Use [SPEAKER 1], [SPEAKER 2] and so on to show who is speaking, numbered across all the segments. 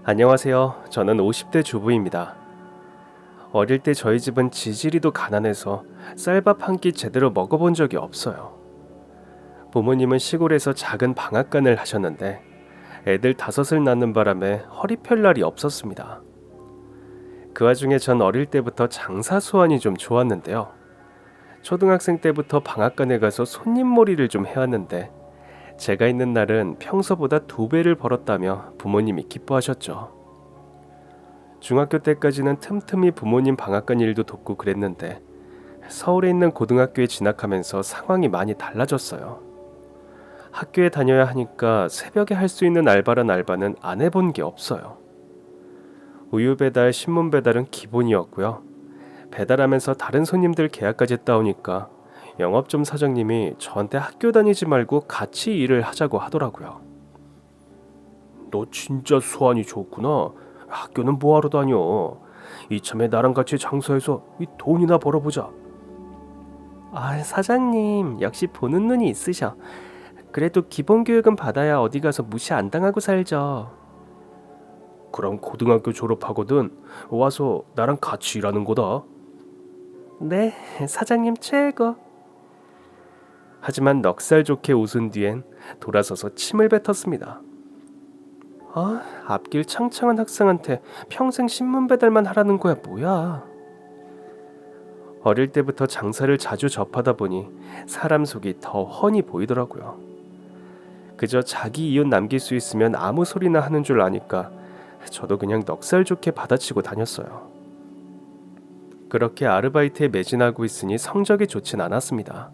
[SPEAKER 1] 안녕하세요. 저는 50대 주부입니다. 어릴 때 저희 집은 지지리도 가난해서 쌀밥 한 끼 제대로 먹어본 적이 없어요. 부모님은 시골에서 작은 방앗간을 하셨는데 애들 다섯을 낳는 바람에 허리 펼 날이 없었습니다. 그 와중에 전 어릴 때부터 장사 수완이 좀 좋았는데요. 초등학생 때부터 방앗간에 가서 손님몰이를 좀 해왔는데 제가 있는 날은 평소보다 2배를 벌었다며 부모님이 기뻐하셨죠. 중학교 때까지는 틈틈이 부모님 방앗간 일도 돕고 그랬는데 서울에 있는 고등학교에 진학하면서 상황이 많이 달라졌어요. 학교에 다녀야 하니까 새벽에 할 수 있는 알바란 알바는 안 해본 게 없어요. 우유 배달, 신문 배달은 기본이었고요. 배달하면서 다른 손님들 계약까지 따오니까 영업점 사장님이 저한테 학교 다니지 말고 같이 일을 하자고 하더라고요. 너 진짜 수완이 좋구나. 학교는 뭐하러 다녀? 이참에 나랑 같이 장사해서 이 돈이나 벌어보자. 사장님 역시 보는 눈이 있으셔. 그래도 기본 교육은 받아야 어디 가서 무시 안 당하고 살죠. 그럼 고등학교 졸업하거든 와서 나랑 같이 일하는 거다. 네, 사장님 최고. 하지만 넉살 좋게 웃은 뒤엔 돌아서서 침을 뱉었습니다. 앞길 창창한 학생한테 평생 신문 배달만 하라는 거야 뭐야. 어릴 때부터 장사를 자주 접하다 보니 사람 속이 더 훤히 보이더라고요. 그저 자기 이웃 남길 수 있으면 아무 소리나 하는 줄 아니까 저도 그냥 넉살 좋게 받아치고 다녔어요. 그렇게 아르바이트에 매진하고 있으니 성적이 좋진 않았습니다.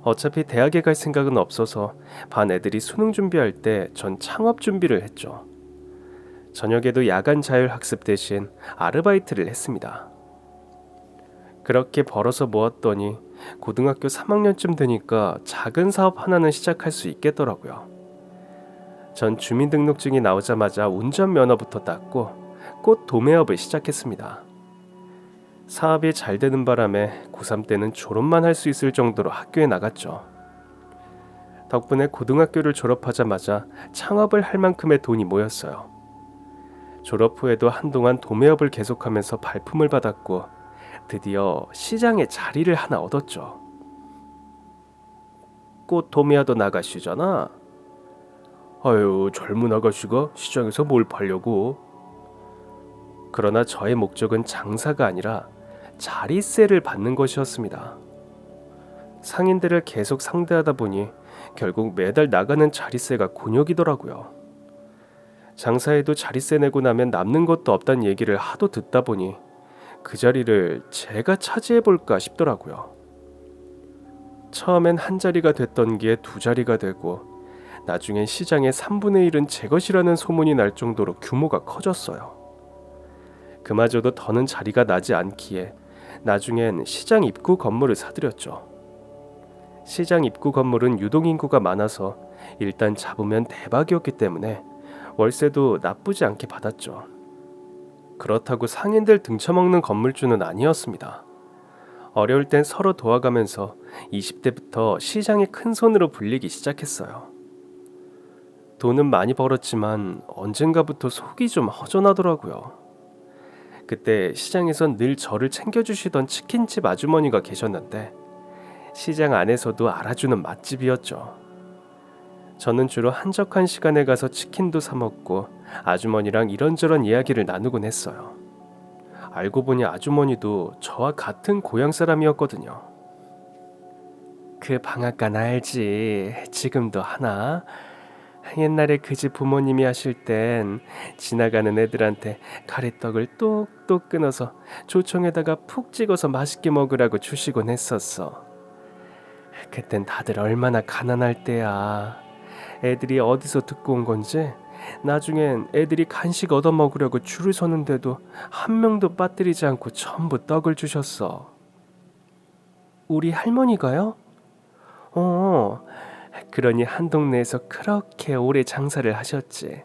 [SPEAKER 1] 어차피 대학에 갈 생각은 없어서 반 애들이 수능 준비할 때 전 창업 준비를 했죠. 저녁에도 야간 자율학습 대신 아르바이트를 했습니다. 그렇게 벌어서 모았더니 고등학교 3학년쯤 되니까 작은 사업 하나는 시작할 수 있겠더라고요. 전 주민등록증이 나오자마자 운전면허부터 땄고 꽃 도매업을 시작했습니다. 사업이 잘 되는 바람에 고3 때는 졸업만 할 수 있을 정도로 학교에 나갔죠. 덕분에 고등학교를 졸업하자마자 창업을 할 만큼의 돈이 모였어요. 졸업 후에도 한동안 도매업을 계속하면서 발품을 받았고 드디어 시장에 자리를 하나 얻었죠. 꽃 도매하러 나가시잖아. 아유, 젊은 아가씨가 시장에서 뭘 팔려고. 그러나 저의 목적은 장사가 아니라 자리세를 받는 것이었습니다. 상인들을 계속 상대하다 보니 결국 매달 나가는 자리세가 곤욕이더라고요. 장사해도 자리세 내고 나면 남는 것도 없다는 얘기를 하도 듣다 보니 그 자리를 제가 차지해볼까 싶더라고요. 처음엔 한 자리가 됐던 게 2자리가 되고 나중엔 시장의 3분의 1은 제 것이라는 소문이 날 정도로 규모가 커졌어요. 그마저도 더는 자리가 나지 않기에 나중엔 시장 입구 건물을 사들였죠. 시장 입구 건물은 유동인구가 많아서 일단 잡으면 대박이었기 때문에 월세도 나쁘지 않게 받았죠. 그렇다고 상인들 등쳐먹는 건물주는 아니었습니다. 어려울 땐 서로 도와가면서 20대부터 시장의 큰손으로 불리기 시작했어요. 돈은 많이 벌었지만 언젠가부터 속이 좀 허전하더라고요. 그때 시장에선 늘 저를 챙겨주시던 치킨집 아주머니가 계셨는데 시장 안에서도 알아주는 맛집이었죠. 저는 주로 한적한 시간에 가서 치킨도 사 먹고 아주머니랑 이런저런 이야기를 나누곤 했어요. 알고 보니 아주머니도 저와 같은 고향 사람이었거든요. 그 방앗간 알지? 지금도 하나? 옛날에 그 집 부모님이 하실 땐 지나가는 애들한테 가래떡을 똑똑 끊어서 조청에다가 푹 찍어서 맛있게 먹으라고 주시곤 했었어. 그땐 다들 얼마나 가난할 때야. 애들이 어디서 듣고 온 건지 나중엔 애들이 간식 얻어 먹으려고 줄을 서는데도 한 명도 빠뜨리지 않고 전부 떡을 주셨어. 우리 할머니가요? 그러니 한 동네에서 그렇게 오래 장사를 하셨지.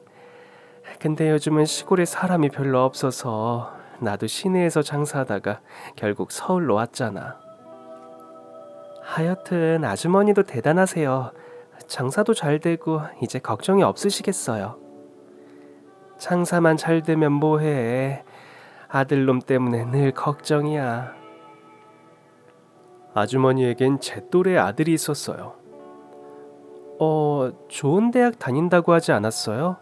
[SPEAKER 1] 근데 요즘은 시골에 사람이 별로 없어서 나도 시내에서 장사하다가 결국 서울로 왔잖아. 하여튼 아주머니도 대단하세요. 장사도 잘 되고 이제 걱정이 없으시겠어요. 장사만 잘 되면 뭐해. 아들놈 때문에 늘 걱정이야. 아주머니에겐 제 또래 아들이 있었어요. 좋은 대학 다닌다고 하지 않았어요?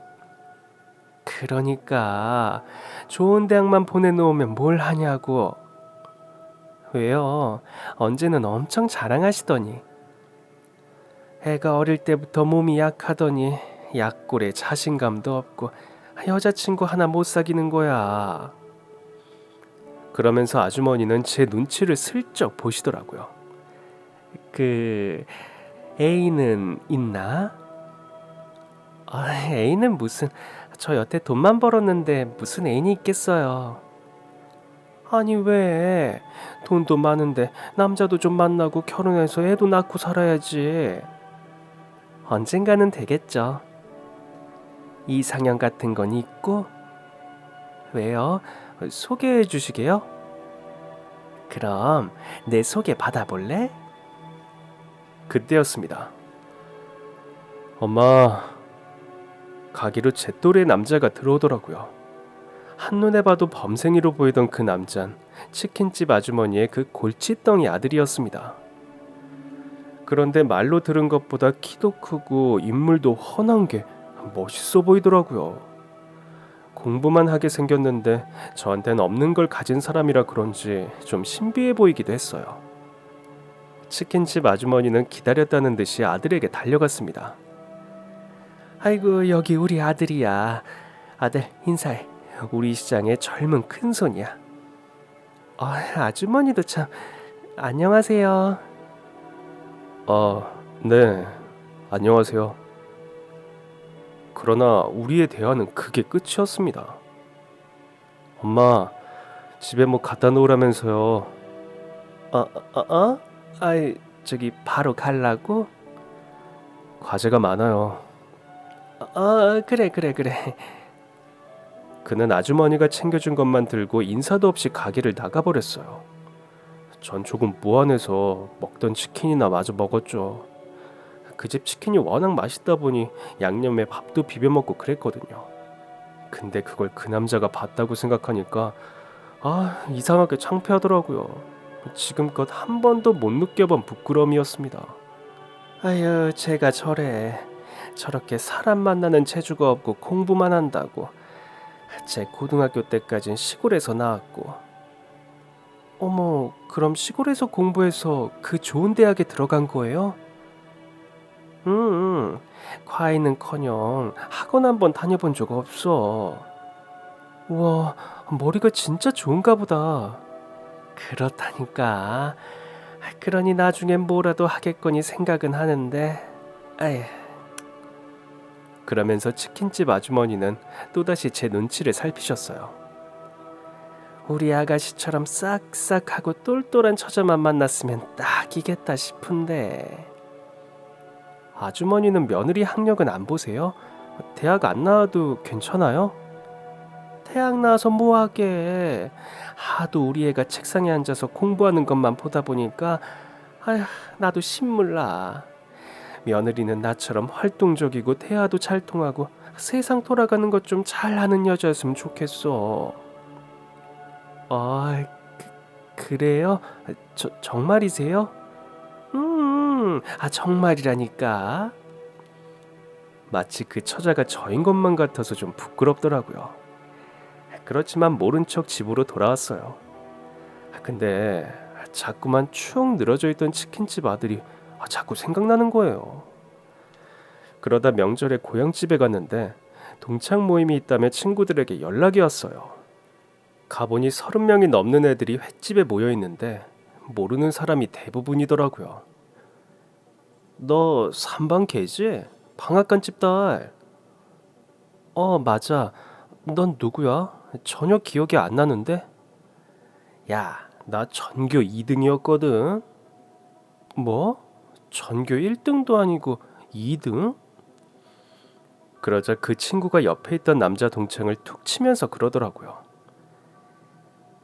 [SPEAKER 1] 그러니까 좋은 대학만 보내놓으면 뭘 하냐고. 왜요? 언제는 엄청 자랑하시더니. 애가 어릴 때부터 몸이 약하더니 약골에 자신감도 없고 여자친구 하나 못 사귀는 거야. 그러면서 아주머니는 제 눈치를 슬쩍 보시더라고요. 그 A는 있나? A는 무슨, 저 여태 돈만 벌었는데 무슨 애인이 있겠어요. 아니 왜? 돈도 많은데 남자도 좀 만나고 결혼해서 애도 낳고 살아야지. 언젠가는 되겠죠. 이상형 같은 건 있고. 왜요? 소개해 주시게요? 그럼 내 소개 받아볼래? 그때였습니다. 엄마, 가게로 제 또래 남자가 들어오더라고요. 한눈에 봐도 범생이로 보이던 그 남잔 치킨집 아주머니의 그 골칫덩이 아들이었습니다. 그런데 말로 들은 것보다 키도 크고 인물도 훤한 게 멋있어 보이더라고요. 공부만 하게 생겼는데 저한테는 없는 걸 가진 사람이라 그런지 좀 신비해 보이기도 했어요. 치킨집 아주머니는 기다렸다는 듯이 아들에게 달려갔습니다. 아이고, 여기 우리 아들이야. 아들 인사해. 우리 시장의 젊은 큰손이야. 아주머니도 참. 안녕하세요. 네, 안녕하세요. 그러나 우리의 대화는 그게 끝이었습니다. 엄마, 집에 뭐 갖다 놓으라면서요. 아이, 저기 바로 갈라고? 과제가 많아요. 그래. 그는 아주머니가 챙겨준 것만 들고 인사도 없이 가게를 나가버렸어요. 전 조금 무안해서 먹던 치킨이나 마저 먹었죠. 그 집 치킨이 워낙 맛있다 보니 양념에 밥도 비벼 먹고 그랬거든요. 근데 그걸 그 남자가 봤다고 생각하니까 이상하게 창피하더라고요. 지금껏 한 번도 못 느껴본 부끄러움이었습니다. 아유, 제가 저렇게 사람 만나는 재주가 없고 공부만 한다고. 제 고등학교 때까진 시골에서 나왔고. 어머, 그럼 시골에서 공부해서 그 좋은 대학에 들어간 거예요? 과외는커녕 학원 한번 다녀본 적 없어. 우와, 머리가 진짜 좋은가 보다. 그렇다니까. 그러니 나중엔 뭐라도 하겠거니 생각은 하는데. 아휴. 그러면서 치킨집 아주머니는 또다시 제 눈치를 살피셨어요. 우리 아가씨처럼 싹싹하고 똘똘한 처자만 만났으면 딱이겠다 싶은데. 아주머니는 며느리 학력은 안 보세요? 대학 안 나와도 괜찮아요? 대학 나와서 뭐하게. 하도 우리 애가 책상에 앉아서 공부하는 것만 보다 보니까 나도 신물나. 며느리는 나처럼 활동적이고 대화도 잘 통하고 세상 돌아가는 것 좀 잘하는 여자였으면 좋겠어. 그래요? 정말이세요? 정말이라니까. 마치 그 처자가 저인 것만 같아서 좀 부끄럽더라고요. 그렇지만 모른 척 집으로 돌아왔어요. 근데 자꾸만 추억 늘어져 있던 치킨집 아들이 자꾸 생각나는 거예요. 그러다 명절에 고향집에 갔는데 동창 모임이 있다며 친구들에게 연락이 왔어요. 가보니 30명이 넘는 애들이 횟집에 모여 있는데 모르는 사람이 대부분이더라고요. 너 3반 걔지? 방앗간집 딸. 맞아. 넌 누구야? 전혀 기억이 안 나는데? 야, 나 전교 2등이었거든. 뭐? 전교 1등도 아니고 2등? 그러자 그 친구가 옆에 있던 남자 동창을 툭 치면서 그러더라고요.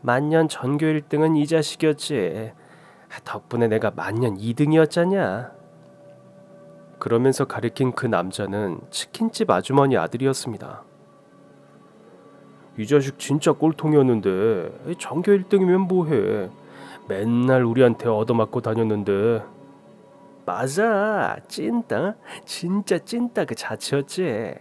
[SPEAKER 1] 만년 전교 1등은 이 자식이었지. 덕분에 내가 만년 2등이었잖냐. 그러면서 가리킨 그 남자는 치킨집 아주머니 아들이었습니다. 이 자식 진짜 꼴통이었는데 전교 1등이면 뭐해. 맨날 우리한테 얻어맞고 다녔는데. 맞아, 찐따. 진짜 찐따 그 자체였지.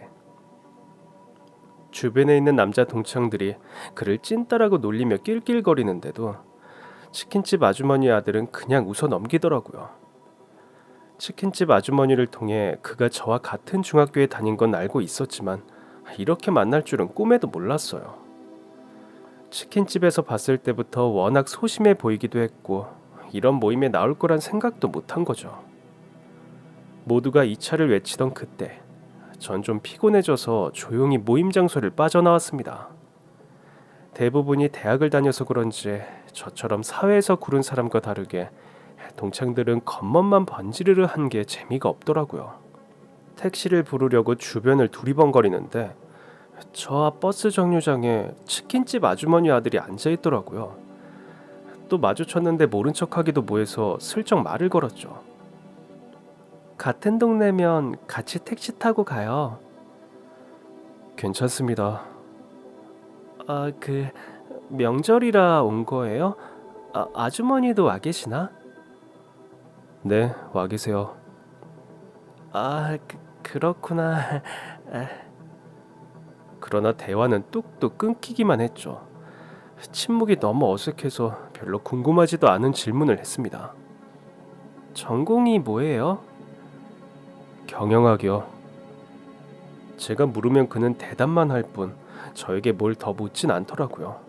[SPEAKER 1] 주변에 있는 남자 동창들이 그를 찐따라고 놀리며 낄낄거리는데도 치킨집 아주머니 아들은 그냥 웃어 넘기더라고요. 치킨집 아주머니를 통해 그가 저와 같은 중학교에 다닌 건 알고 있었지만 이렇게 만날 줄은 꿈에도 몰랐어요. 치킨집에서 봤을 때부터 워낙 소심해 보이기도 했고 이런 모임에 나올 거란 생각도 못한 거죠. 모두가 이 차를 외치던 그때 전 좀 피곤해져서 조용히 모임 장소를 빠져나왔습니다. 대부분이 대학을 다녀서 그런지 저처럼 사회에서 구른 사람과 다르게 동창들은 겉멋만 번지르르 한 게 재미가 없더라고요. 택시를 부르려고 주변을 두리번거리는데 저 앞 버스 정류장에 치킨집 아주머니 아들이 앉아있더라고요. 또 마주쳤는데 모른 척하기도 뭐해서 슬쩍 말을 걸었죠. 같은 동네면 같이 택시 타고 가요. 괜찮습니다. 명절이라 온 거예요? 아주머니도 와 계시나? 네, 와 계세요. 그렇구나. 그러나 대화는 뚝뚝 끊기기만 했죠. 침묵이 너무 어색해서 별로 궁금하지도 않은 질문을 했습니다. 전공이 뭐예요? 경영학이요. 제가 물으면 그는 대답만 할 뿐 저에게 뭘 더 묻진 않더라고요.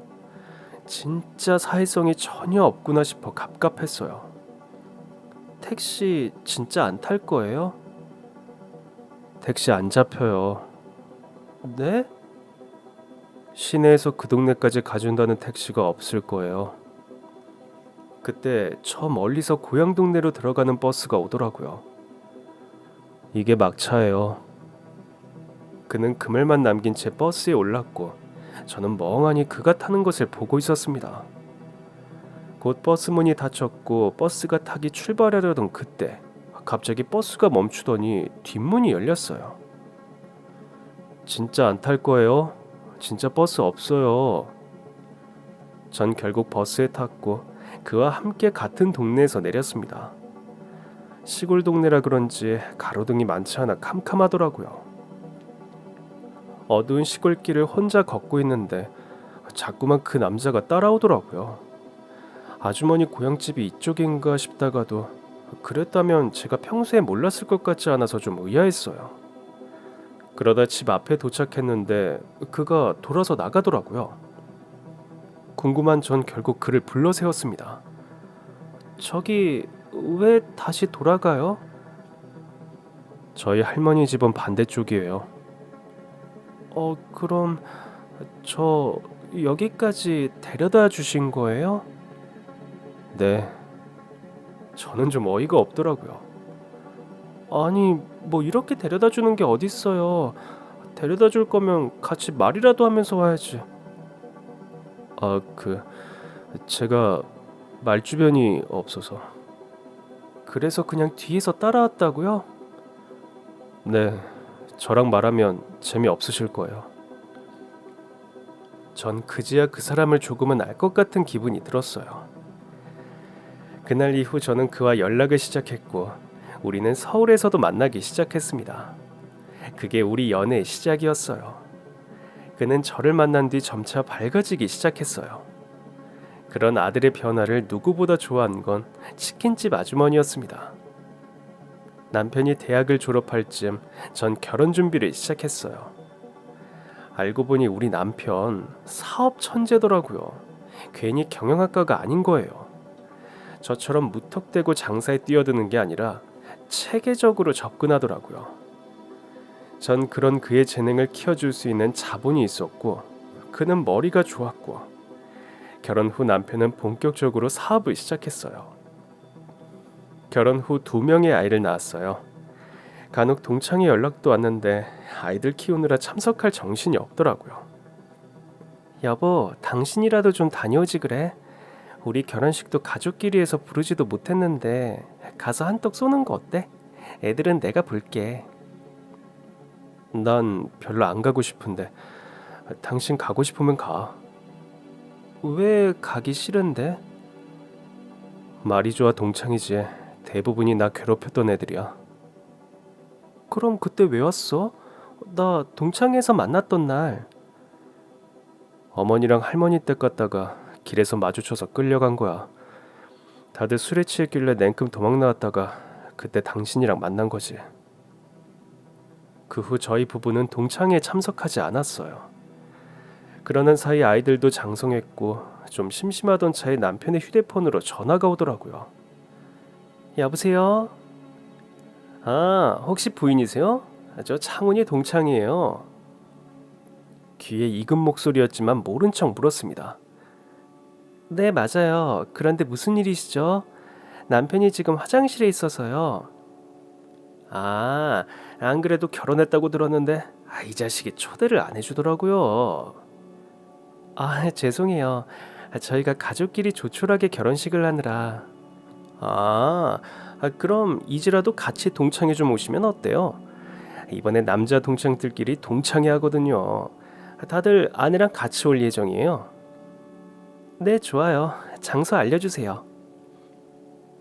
[SPEAKER 1] 진짜 사회성이 전혀 없구나 싶어 갑갑했어요. 택시 진짜 안 탈 거예요? 택시 안 잡혀요. 네? 시내에서 그 동네까지 가준다는 택시가 없을 거예요. 그때 저 멀리서 고향 동네로 들어가는 버스가 오더라고요. 이게 막차예요. 그는 그 말만 남긴 채 버스에 올랐고 저는 멍하니 그가 타는 것을 보고 있었습니다. 곧 버스 문이 닫혔고 버스가 타기 출발하려던 그때 갑자기 버스가 멈추더니 뒷문이 열렸어요. 진짜 안 탈 거예요? 진짜 버스 없어요. 전 결국 버스에 탔고 그와 함께 같은 동네에서 내렸습니다. 시골 동네라 그런지 가로등이 많지 않아 캄캄하더라고요. 어두운 시골길을 혼자 걷고 있는데 자꾸만 그 남자가 따라오더라고요. 아주머니 고향집이 이쪽인가 싶다가도 그랬다면 제가 평소에 몰랐을 것 같지 않아서 좀 의아했어요. 그러다 집 앞에 도착했는데 그가 돌아서 나가더라고요. 궁금한 전 결국 그를 불러 세웠습니다. 저기 왜 다시 돌아가요? 저희 할머니 집은 반대쪽이에요. 그럼 저 여기까지 데려다 주신 거예요? 네. 저는 좀 어이가 없더라고요. 아니, 뭐 이렇게 데려다 주는 게 어딨어요. 데려다 줄 거면 같이 말이라도 하면서 와야지. 제가 말주변이 없어서. 그래서 그냥 뒤에서 따라왔다고요? 네, 저랑 말하면 재미없으실 거예요. 전 그제야 그 사람을 조금은 알 것 같은 기분이 들었어요. 그날 이후 저는 그와 연락을 시작했고 우리는 서울에서도 만나기 시작했습니다. 그게 우리 연애의 시작이었어요. 그는 저를 만난 뒤 점차 밝아지기 시작했어요. 그런 아들의 변화를 누구보다 좋아한 건 치킨집 아주머니였습니다. 남편이 대학을 졸업할 즈음 전 결혼 준비를 시작했어요. 알고 보니 우리 남편 사업 천재더라고요. 괜히 경영학과가 아닌 거예요. 저처럼 무턱대고 장사에 뛰어드는 게 아니라 체계적으로 접근하더라고요. 전 그런 그의 재능을 키워줄 수 있는 자본이 있었고 그는 머리가 좋았고 결혼 후 남편은 본격적으로 사업을 시작했어요. 결혼 후 2명의 아이를 낳았어요. 간혹 동창회 연락도 왔는데 아이들 키우느라 참석할 정신이 없더라고요. 여보, 당신이라도 좀 다녀오지 그래? 우리 결혼식도 가족끼리 해서 부르지도 못했는데 가서 한턱 쏘는 거 어때? 애들은 내가 볼게. 난 별로 안 가고 싶은데 당신 가고 싶으면 가. 왜 가기 싫은데? 말이 좋아 동창이지. 대부분이 나 괴롭혔던 애들이야. 그럼 그때 왜 왔어? 나 동창회에서 만났던 날. 어머니랑 할머니 댁 갔다가 길에서 마주쳐서 끌려간 거야. 다들 술에 취했길래 냉큼 도망 나왔다가 그때 당신이랑 만난 거지. 그 후 저희 부부는 동창회에 참석하지 않았어요. 그러는 사이 아이들도 장성했고 좀 심심하던 차에 남편의 휴대폰으로 전화가 오더라고요. 여보세요? 아, 혹시 부인이세요? 저 창훈이 동창이에요. 귀에 익은 목소리였지만 모른 척 물었습니다. 네, 맞아요. 그런데 무슨 일이시죠? 남편이 지금 화장실에 있어서요. 아, 안 그래도 결혼했다고 들었는데 이 자식이 초대를 안 해주더라고요. 아, 죄송해요. 저희가 가족끼리 조촐하게 결혼식을 하느라. 아, 그럼 이제라도 같이 동창회 좀 오시면 어때요? 이번에 남자 동창들끼리 동창회 하거든요. 다들 아내랑 같이 올 예정이에요. 네, 좋아요. 장소 알려주세요.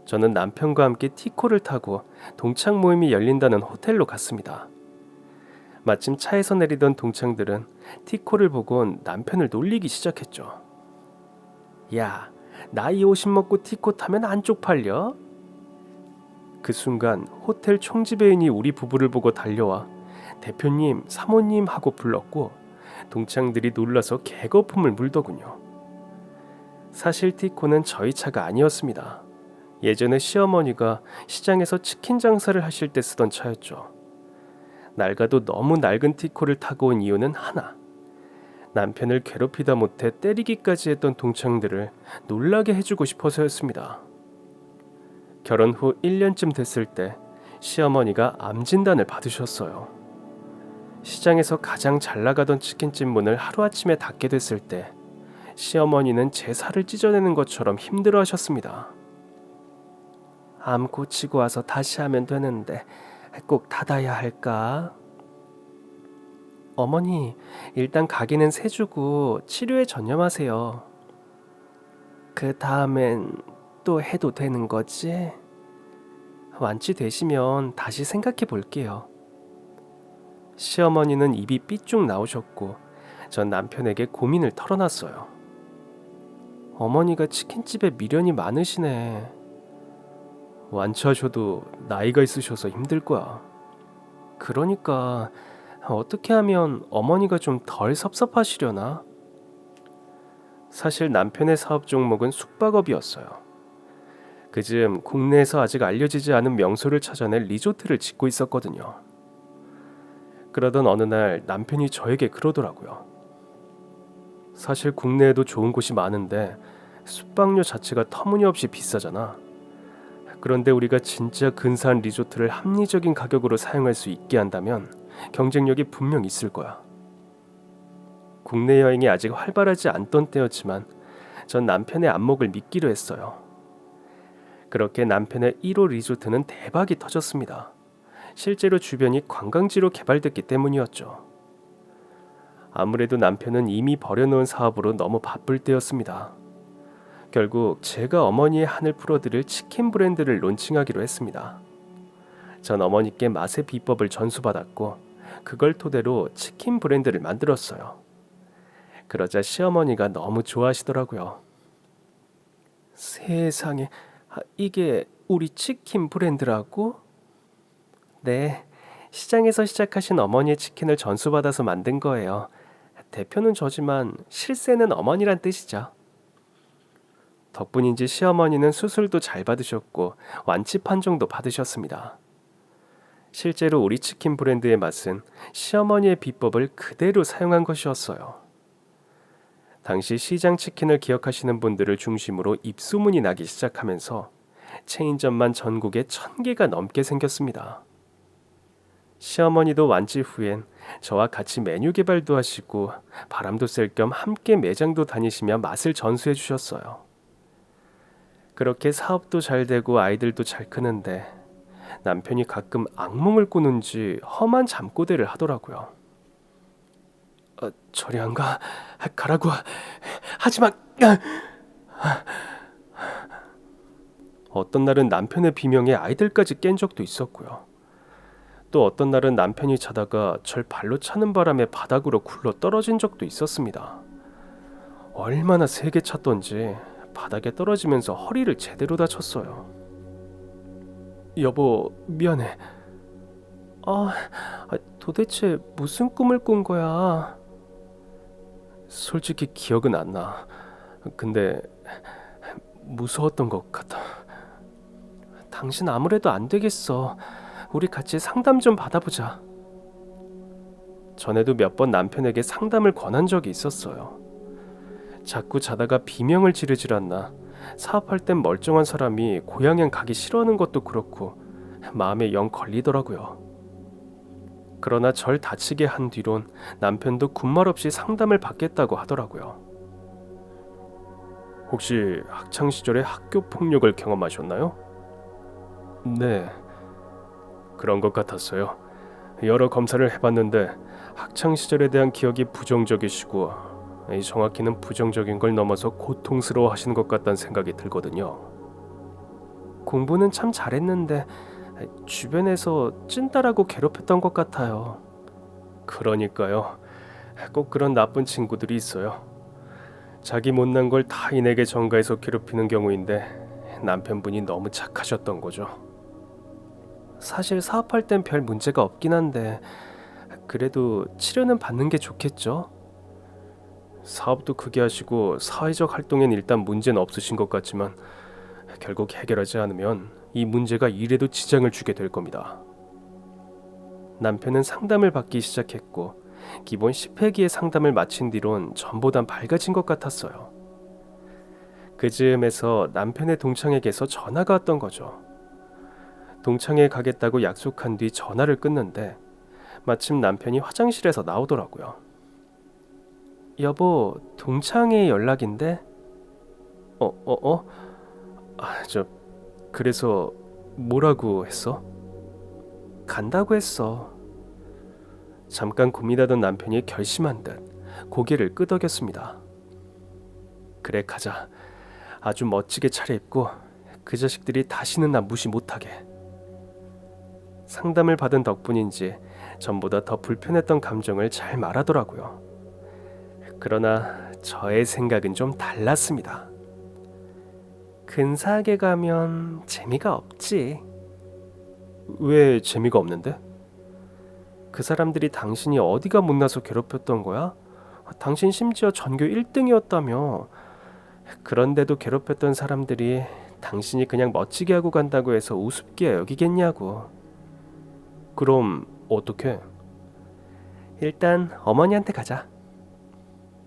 [SPEAKER 1] 저는 남편과 함께 티코를 타고 동창 모임이 열린다는 호텔로 갔습니다. 마침 차에서 내리던 동창들은 티코를 보곤 남편을 놀리기 시작했죠. 야, 나이 50 먹고 티코 타면 안 쪽팔려? 그 순간 호텔 총지배인이 우리 부부를 보고 달려와 대표님, 사모님 하고 불렀고 동창들이 놀라서 개거품을 물더군요. 사실 티코는 저희 차가 아니었습니다. 예전에 시어머니가 시장에서 치킨 장사를 하실 때 쓰던 차였죠. 낡아도 너무 낡은 티코를 타고 온 이유는 하나. 남편을 괴롭히다 못해 때리기까지 했던 동창들을 놀라게 해주고 싶어서였습니다. 결혼 후 1년쯤 됐을 때 시어머니가 암 진단을 받으셨어요. 시장에서 가장 잘 나가던 치킨집 문을 하루아침에 닫게 됐을 때 시어머니는 제 살을 찢어내는 것처럼 힘들어하셨습니다. 암 고치고 와서 다시 하면 되는데 꼭 닫아야 할까? 어머니, 일단 가기는 세주고 치료에 전념하세요. 그 다음엔 또 해도 되는 거지? 완치되시면 다시 생각해 볼게요. 시어머니는 입이 삐쭉 나오셨고 전 남편에게 고민을 털어놨어요. 어머니가 치킨집에 미련이 많으시네. 완치하셔도 나이가 있으셔서 힘들 거야. 그러니까 어떻게 하면 어머니가 좀 덜 섭섭하시려나? 사실 남편의 사업 종목은 숙박업이었어요. 그즈음 국내에서 아직 알려지지 않은 명소를 찾아내 리조트를 짓고 있었거든요. 그러던 어느 날 남편이 저에게 그러더라고요. 사실 국내에도 좋은 곳이 많은데 숙박료 자체가 터무니없이 비싸잖아. 그런데 우리가 진짜 근사한 리조트를 합리적인 가격으로 사용할 수 있게 한다면 경쟁력이 분명 있을 거야. 국내 여행이 아직 활발하지 않던 때였지만 전 남편의 안목을 믿기로 했어요. 그렇게 남편의 1호 리조트는 대박이 터졌습니다. 실제로 주변이 관광지로 개발됐기 때문이었죠. 아무래도 남편은 이미 버려놓은 사업으로 너무 바쁠 때였습니다. 결국 제가 어머니의 한을 풀어드릴 치킨 브랜드를 론칭하기로 했습니다. 전 어머니께 맛의 비법을 전수받았고 그걸 토대로 치킨 브랜드를 만들었어요. 그러자 시어머니가 너무 좋아하시더라고요. 세상에, 이게 우리 치킨 브랜드라고? 네, 시장에서 시작하신 어머니의 치킨을 전수받아서 만든 거예요. 대표는 저지만 실세는 어머니란 뜻이죠. 덕분인지 시어머니는 수술도 잘 받으셨고 완치 판정도 받으셨습니다. 실제로 우리 치킨 브랜드의 맛은 시어머니의 비법을 그대로 사용한 것이었어요. 당시 시장 치킨을 기억하시는 분들을 중심으로 입소문이 나기 시작하면서 체인점만 전국에 1000개가 넘게 생겼습니다. 시어머니도 완치 후엔 저와 같이 메뉴 개발도 하시고 바람도 쐴 겸 함께 매장도 다니시며 맛을 전수해 주셨어요. 그렇게 사업도 잘 되고 아이들도 잘 크는데 남편이 가끔 악몽을 꾸는지 험한 잠꼬대를 하더라고요. 저리 안 가. 가라고. 하지마. 어떤 날은 남편의 비명에 아이들까지 깬 적도 있었고요. 또 어떤 날은 남편이 자다가 절 발로 차는 바람에 바닥으로 굴러 떨어진 적도 있었습니다. 얼마나 세게 찼던지 바닥에 떨어지면서 허리를 제대로 다쳤어요. 여보, 미안해. 도대체 무슨 꿈을 꾼 거야? 솔직히 기억은 안 나. 근데 무서웠던 것 같아. 당신 아무래도 안 되겠어. 우리 같이 상담 좀 받아보자. 전에도 몇 번 남편에게 상담을 권한 적이 있었어요. 자꾸 자다가 비명을 지르질 않나. 사업할 땐 멀쩡한 사람이 고향엔 가기 싫어하는 것도 그렇고 마음에 영 걸리더라고요. 그러나 절 다치게 한 뒤론 남편도 군말 없이 상담을 받겠다고 하더라고요. 혹시 학창 시절에 학교 폭력을 경험하셨나요? 네, 그런 것 같았어요. 여러 검사를 해봤는데 학창 시절에 대한 기억이 부정적이시고 정확히는 부정적인 걸 넘어서 고통스러워 하시는 것 같다는 생각이 들거든요. 공부는 참 잘했는데 주변에서 찐따라고 괴롭혔던 것 같아요. 그러니까요. 꼭 그런 나쁜 친구들이 있어요. 자기 못난 걸 타인에게 전가해서 괴롭히는 경우인데 남편분이 너무 착하셨던 거죠. 사실 사업할 땐 별 문제가 없긴 한데 그래도 치료는 받는 게 좋겠죠? 사업도 크게 하시고 사회적 활동엔 일단 문제는 없으신 것 같지만 결국 해결하지 않으면 이 문제가 일에도 지장을 주게 될 겁니다. 남편은 상담을 받기 시작했고 기본 10회기의 상담을 마친 뒤론 전보단 밝아진 것 같았어요. 그 즈음에서 남편의 동창에게서 전화가 왔던 거죠. 동창회 가겠다고 약속한 뒤 전화를 끊는데 마침 남편이 화장실에서 나오더라고요. 여보, 동창회 연락인데? 그래서 뭐라고 했어? 간다고 했어. 잠깐 고민하던 남편이 결심한 듯 고개를 끄덕였습니다. 그래, 가자. 아주 멋지게 차려입고 그 자식들이 다시는 나 무시 못하게. 상담을 받은 덕분인지 전보다 더 불편했던 감정을 잘 말하더라고요. 그러나 저의 생각은 좀 달랐습니다. 근사하게 가면 재미가 없지. 왜 재미가 없는데? 그 사람들이 당신이 어디가 못나서 괴롭혔던 거야? 당신 심지어 전교 1등이었다며. 그런데도 괴롭혔던 사람들이 당신이 그냥 멋지게 하고 간다고 해서 우습게 여기겠냐고. 그럼 어떻게? 일단 어머니한테 가자.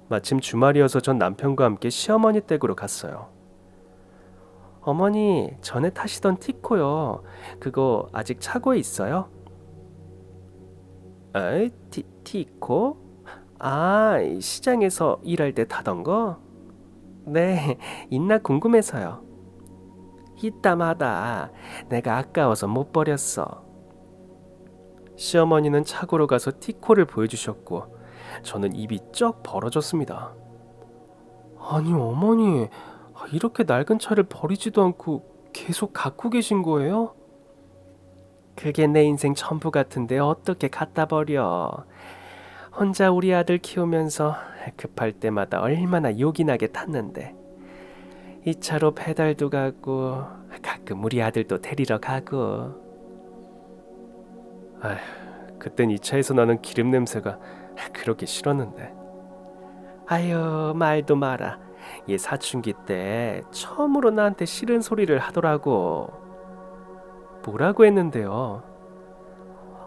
[SPEAKER 1] 마침 주말이어서 전 남편과 함께 시어머니 댁으로 갔어요. 어머니, 전에 타시던 티코요. 그거 아직 차고에 있어요? 에이, 티코? 시장에서 일할 때 타던 거? 네, 있나 궁금해서요. 이따마다 내가 아까워서 못 버렸어. 시어머니는 차고로 가서 티코를 보여주셨고 저는 입이 쩍 벌어졌습니다. 아니 어머니, 이렇게 낡은 차를 버리지도 않고 계속 갖고 계신 거예요? 그게 내 인생 전부 같은데 어떻게 갖다 버려. 혼자 우리 아들 키우면서 급할 때마다 얼마나 요긴하게 탔는데. 이 차로 배달도 가고 가끔 우리 아들도 데리러 가고. 그땐 이 차에서 나는 기름 냄새가 그렇게 싫었는데. 아유, 말도 마라. 얘 사춘기 때 처음으로 나한테 싫은 소리를 하더라고. 뭐라고 했는데요?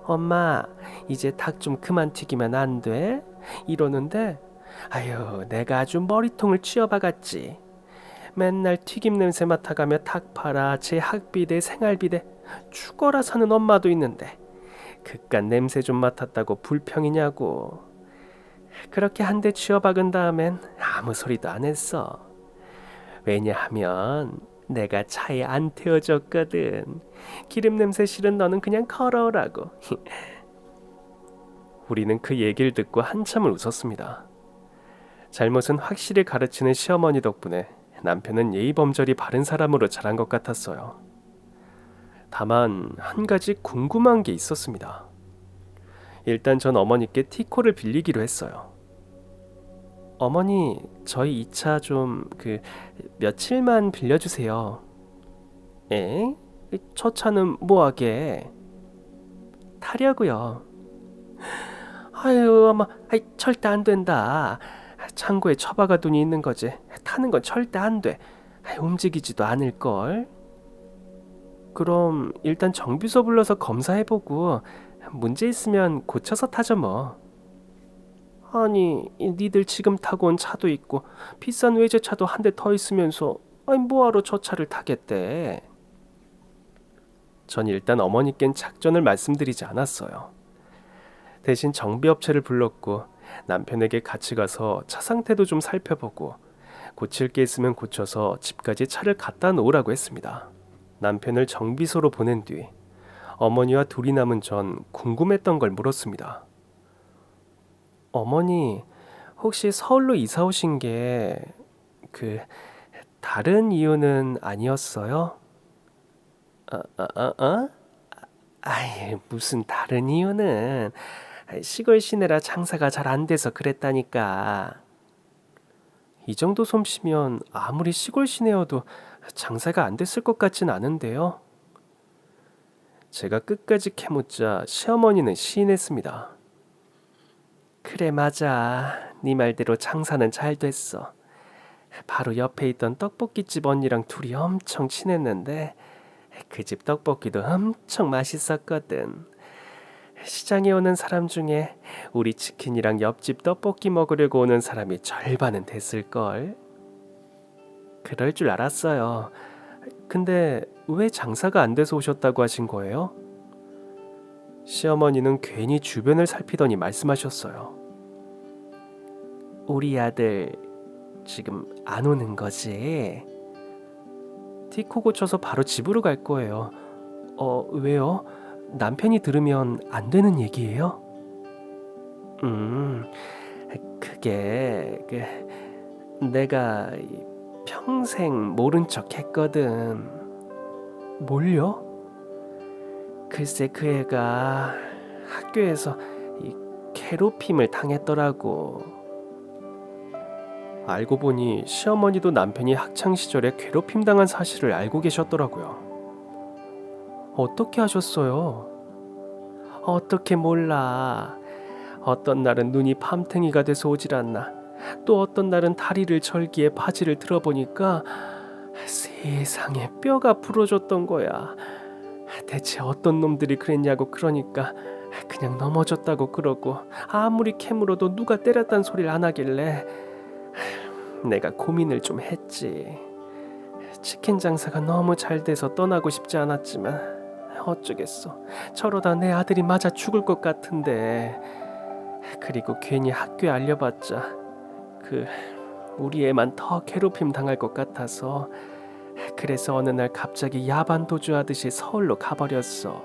[SPEAKER 1] 엄마, 이제 닭 좀 그만 튀기면 안 돼? 이러는데 아유, 내가 아주 머리통을 쥐어박았지. 맨날 튀김 냄새 맡아가며 닭 팔아 제 학비대 생활비대 죽어라 사는 엄마도 있는데 그깟 냄새 좀 맡았다고 불평이냐고. 그렇게 한 대 쥐어박은 다음엔 아무 소리도 안 했어. 왜냐하면 내가 차에 안 태워줬거든. 기름 냄새 싫은 너는 그냥 걸어오라고. 우리는 그 얘기를 듣고 한참을 웃었습니다. 잘못은 확실히 가르치는 시어머니 덕분에 남편은 예의범절이 바른 사람으로 자란 것 같았어요. 다만 한 가지 궁금한 게 있었습니다. 일단 전 어머니께 티코를 빌리기로 했어요. 어머니, 저희 이 차 좀 며칠만 빌려주세요. 에? 저 차는 뭐하게? 타려고요. 아유, 엄마, 절대 안 된다. 창고에 처박아 둔이 있는 거지. 타는 건 절대 안 돼. 움직이지도 않을걸. 그럼 일단 정비소 불러서 검사해보고 문제 있으면 고쳐서 타죠 뭐. 아니, 니들 지금 타고 온 차도 있고 비싼 외제차도 한 대 더 있으면서 뭐하러 저 차를 타겠대. 전 일단 어머니께는 작전을 말씀드리지 않았어요. 대신 정비업체를 불렀고 남편에게 같이 가서 차 상태도 좀 살펴보고 고칠 게 있으면 고쳐서 집까지 차를 갖다 놓으라고 했습니다. 남편을 정비소로 보낸 뒤 어머니와 둘이 남은 전 궁금했던 걸 물었습니다. 어머니, 혹시 서울로 이사 오신 게 다른 이유는 아니었어요? 무슨 다른 이유는 시골 시내라 장사가 잘 안 돼서 그랬다니까. 이 정도 솜씨면 아무리 시골 시내여도 장사가 안 됐을 것 같진 않은데요. 제가 끝까지 캐묻자 시어머니는 시인했습니다. 그래, 맞아. 네 말대로 장사는 잘 됐어. 바로 옆에 있던 떡볶이집 언니랑 둘이 엄청 친했는데 그 집 떡볶이도 엄청 맛있었거든. 시장에 오는 사람 중에 우리 치킨이랑 옆집 떡볶이 먹으려고 오는 사람이 절반은 됐을걸. 그럴 줄 알았어요. 근데 왜 장사가 안 돼서 오셨다고 하신 거예요? 시어머니는 괜히 주변을 살피더니 말씀하셨어요. 우리 아들 지금 안 오는 거지? 티코 고쳐서 바로 집으로 갈 거예요. 왜요? 남편이 들으면 안 되는 얘기예요? 그게 내가 평생 모른 척 했거든. 뭘요? 글쎄, 그 애가 학교에서 괴롭힘을 당했더라고. 알고 보니 시어머니도 남편이 학창시절에 괴롭힘 당한 사실을 알고 계셨더라고요. 어떻게 하셨어요? 어떻게 몰라. 어떤 날은 눈이 밤탱이가 돼서 오질 않나. 또 어떤 날은 다리를 절기에 바지를 들어보니까 세상에 뼈가 부러졌던 거야. 대체 어떤 놈들이 그랬냐고 그러니까 그냥 넘어졌다고 그러고 아무리 캐물어도 누가 때렸단 소리를 안 하길래 내가 고민을 좀 했지. 치킨 장사가 너무 잘 돼서 떠나고 싶지 않았지만 어쩌겠어. 저러다 내 아들이 맞아 죽을 것 같은데. 그리고 괜히 학교에 알려봤자 우리 애만 더 괴롭힘 당할 것 같아서 그래서 어느 날 갑자기 야반 도주하듯이 서울로 가버렸어.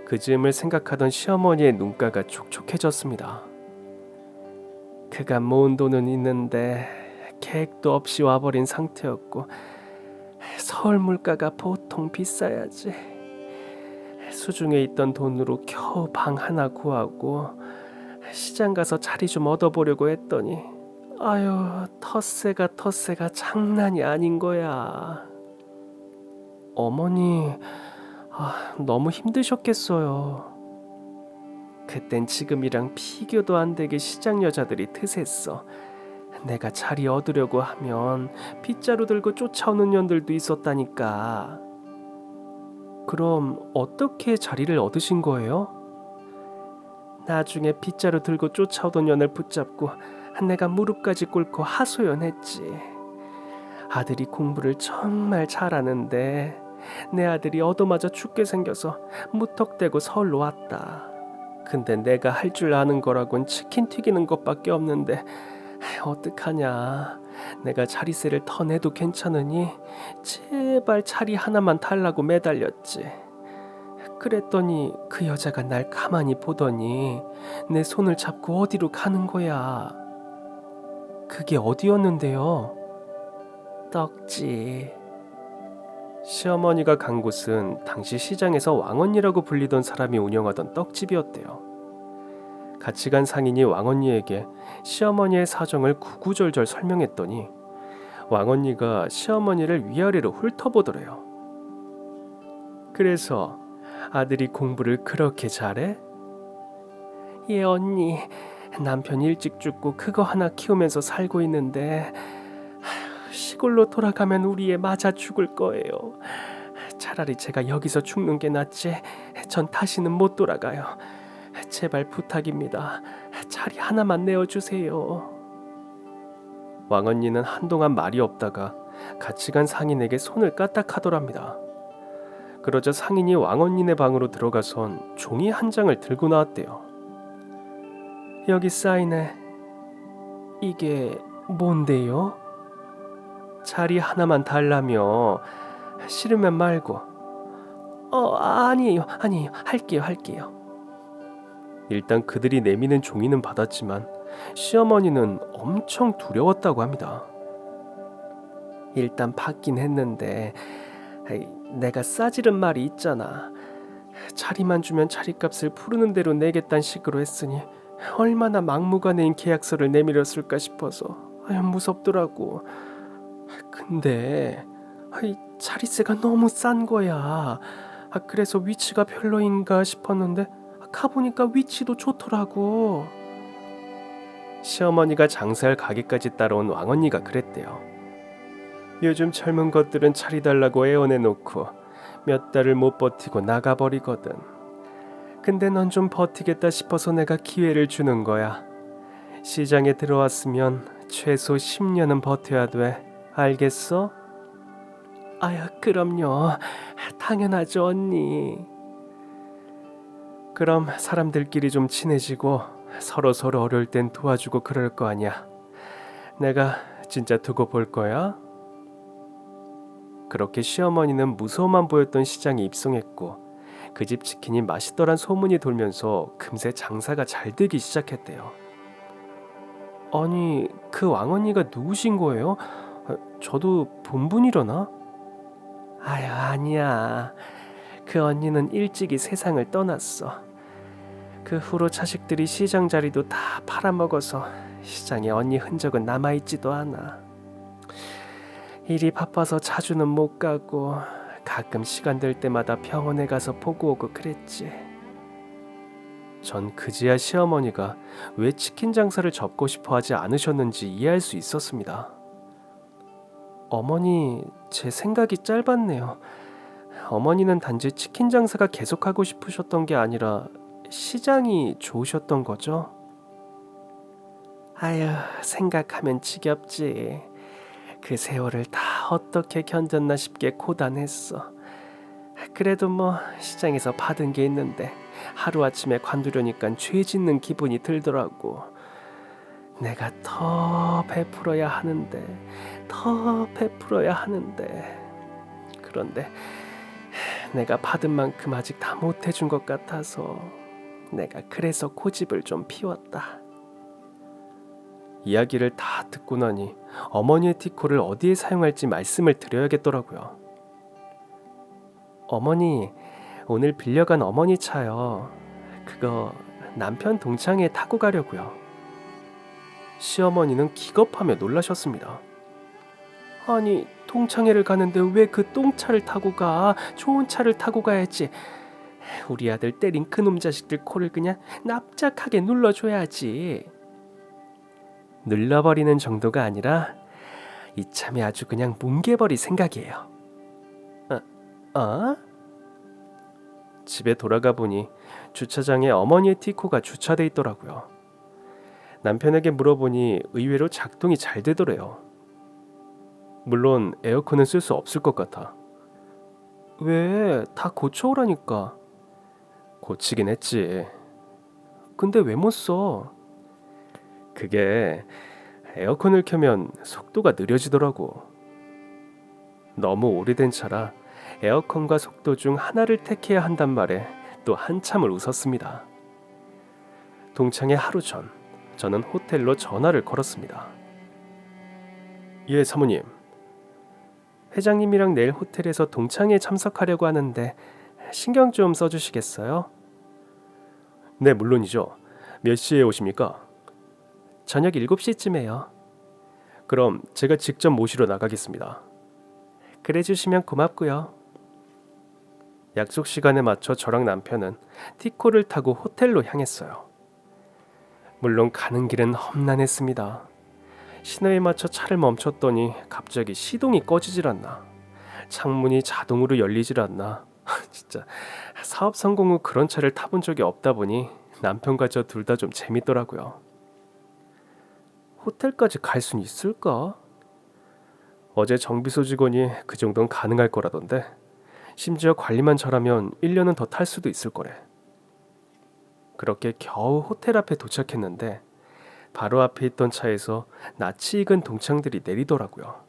[SPEAKER 1] 그 즈음을 생각하던 시어머니의 눈가가 촉촉해졌습니다. 그가 모은 돈은 있는데 계획도 없이 와버린 상태였고 서울 물가가 보통 비싸야지. 수중에 있던 돈으로 겨우 방 하나 구하고 시장 가서 자리 좀 얻어보려고 했더니 아유, 텃세가 장난이 아닌 거야. 어머니, 너무 힘드셨겠어요. 그땐 지금이랑 비교도 안 되게 시장 여자들이 드셌어. 내가 자리 얻으려고 하면 빗자루 들고 쫓아오는 년들도 있었다니까. 그럼 어떻게 자리를 얻으신 거예요? 나중에 빗자루 들고 쫓아오던 년을 붙잡고 내가 무릎까지 꿇고 하소연했지. 아들이 공부를 정말 잘하는데 내 아들이 얻어맞아 죽게 생겨서 무턱대고 서울로 왔다. 근데 내가 할 줄 아는 거라곤 치킨 튀기는 것밖에 없는데 어떡하냐. 내가 자리세를 더 내도 괜찮으니 제발 자리 하나만 달라고 매달렸지. 그랬더니 그 여자가 날 가만히 보더니 내 손을 잡고 어디로 가는 거야. 그게 어디였는데요? 떡집. 시어머니가 간 곳은 당시 시장에서 왕언니라고 불리던 사람이 운영하던 떡집이었대요. 같이 간 상인이 왕언니에게 시어머니의 사정을 구구절절 설명했더니 왕언니가 시어머니를 위아래로 훑어보더래요. 그래서 아들이 공부를 그렇게 잘해? 예, 언니. 남편 일찍 죽고 그거 하나 키우면서 살고 있는데 시골로 돌아가면 우리 애 맞아 죽을 거예요. 차라리 제가 여기서 죽는 게 낫지. 전 다시는 못 돌아가요. 제발 부탁입니다. 자리 하나만 내어주세요. 왕언니는 한동안 말이 없다가 같이 간 상인에게 손을 까딱하더랍니다. 그러자 상인이 왕언니네 방으로 들어가선 종이 한 장을 들고 나왔대요. 여기 사인해. 이게 뭔데요? 자리 하나만 달라며. 싫으면 말고. 아니에요. 할게요. 일단 그들이 내미는 종이는 받았지만 시어머니는 엄청 두려웠다고 합니다. 일단 받긴 했는데 내가 싸지른 말이 있잖아. 자리만 주면 자리값을 푸르는 대로 내겠다는 식으로 했으니 얼마나 막무가내인 계약서를 내밀었을까 싶어서 무섭더라고. 근데 자리세가 너무 싼 거야. 그래서 위치가 별로인가 싶었는데 가보니까 위치도 좋더라고. 시어머니가 장사할 가게까지 따라온 왕언니가 그랬대요. 요즘 젊은 것들은 자리 달라고 애원해놓고 몇 달을 못 버티고 나가버리거든. 근데 넌 좀 버티겠다 싶어서 내가 기회를 주는 거야. 시장에 들어왔으면 최소 10년은 버텨야 돼. 알겠어? 아야, 그럼요. 당연하죠, 언니. 그럼 사람들끼리 좀 친해지고 서로 어려울 땐 도와주고 그럴 거 아니야. 내가 진짜 두고 볼 거야. 그렇게 시어머니는 무서움만 보였던 시장에 입성했고 그 집 치킨이 맛있더란 소문이 돌면서 금세 장사가 잘 되기 시작했대요. 아니, 그 왕언니가 누구신 거예요? 저도 본 분이려나? 아유, 아니야. 그 언니는 일찍이 세상을 떠났어. 그 후로 자식들이 시장 자리도 다 팔아먹어서 시장에 언니 흔적은 남아있지도 않아. 일이 바빠서 자주는 못 가고 가끔 시간 될 때마다 병원에 가서 보고 오고 그랬지. 전 그제야 시어머니가 왜 치킨 장사를 접고 싶어 하지 않으셨는지 이해할 수 있었습니다. 어머니, 제 생각이 짧았네요. 어머니는 단지 치킨 장사가 계속하고 싶으셨던 게 아니라 시장이 좋으셨던 거죠? 아유, 생각하면 지겹지. 그 세월을 다 어떻게 견뎠나 싶게 고단했어. 그래도 시장에서 받은 게 있는데 하루아침에 관두려니까 죄 짓는 기분이 들더라고. 내가 더 베풀어야 하는데 그런데 내가 받은 만큼 아직 다 못해준 것 같아서 내가 그래서 고집을 좀 피웠다. 이야기를 다 듣고 나니 어머니의 티코를 어디에 사용할지 말씀을 드려야겠더라고요. 어머니, 오늘 빌려간 어머니 차요. 그거 남편 동창회에 타고 가려고요. 시어머니는 기겁하며 놀라셨습니다. 아니, 동창회를 가는데 왜 그 똥차를 타고 가? 좋은 차를 타고 가야지. 우리 아들 때린 그놈 자식들 코를 그냥 납작하게 눌러줘야지. 눌러버리는 정도가 아니라 이참에 아주 그냥 뭉개버릴 생각이에요. 집에 돌아가 보니 주차장에 어머니의 티코가 주차돼 있더라고요. 남편에게 물어보니 의외로 작동이 잘 되더래요. 물론 에어컨은 쓸 수 없을 것 같아. 왜? 다 고쳐오라니까. 고치긴 했지. 근데 왜 못 써? 그게 에어컨을 켜면 속도가 느려지더라고. 너무 오래된 차라 에어컨과 속도 중 하나를 택해야 한단 말에 또 한참을 웃었습니다. 동창회 하루 전, 저는 호텔로 전화를 걸었습니다. 예, 사모님. 회장님이랑 내일 호텔에서 동창회에 참석하려고 하는데 신경 좀 써주시겠어요? 네, 물론이죠. 몇 시에 오십니까? 저녁 7시쯤에요. 그럼 제가 직접 모시러 나가겠습니다. 그래 주시면 고맙고요. 약속 시간에 맞춰 저랑 남편은 티코를 타고 호텔로 향했어요. 물론 가는 길은 험난했습니다. 신호에 맞춰 차를 멈췄더니 갑자기 시동이 꺼지질 않나. 창문이 자동으로 열리질 않나. 진짜 사업 성공 후 그런 차를 타본 적이 없다 보니 남편과 저 둘 다 좀 재밌더라고요. 호텔까지 갈 순 있을까? 어제 정비소 직원이 그 정도는 가능할 거라던데 심지어 관리만 잘하면 1년은 더 탈 수도 있을 거래. 그렇게 겨우 호텔 앞에 도착했는데 바로 앞에 있던 차에서 낯이 익은 동창들이 내리더라고요.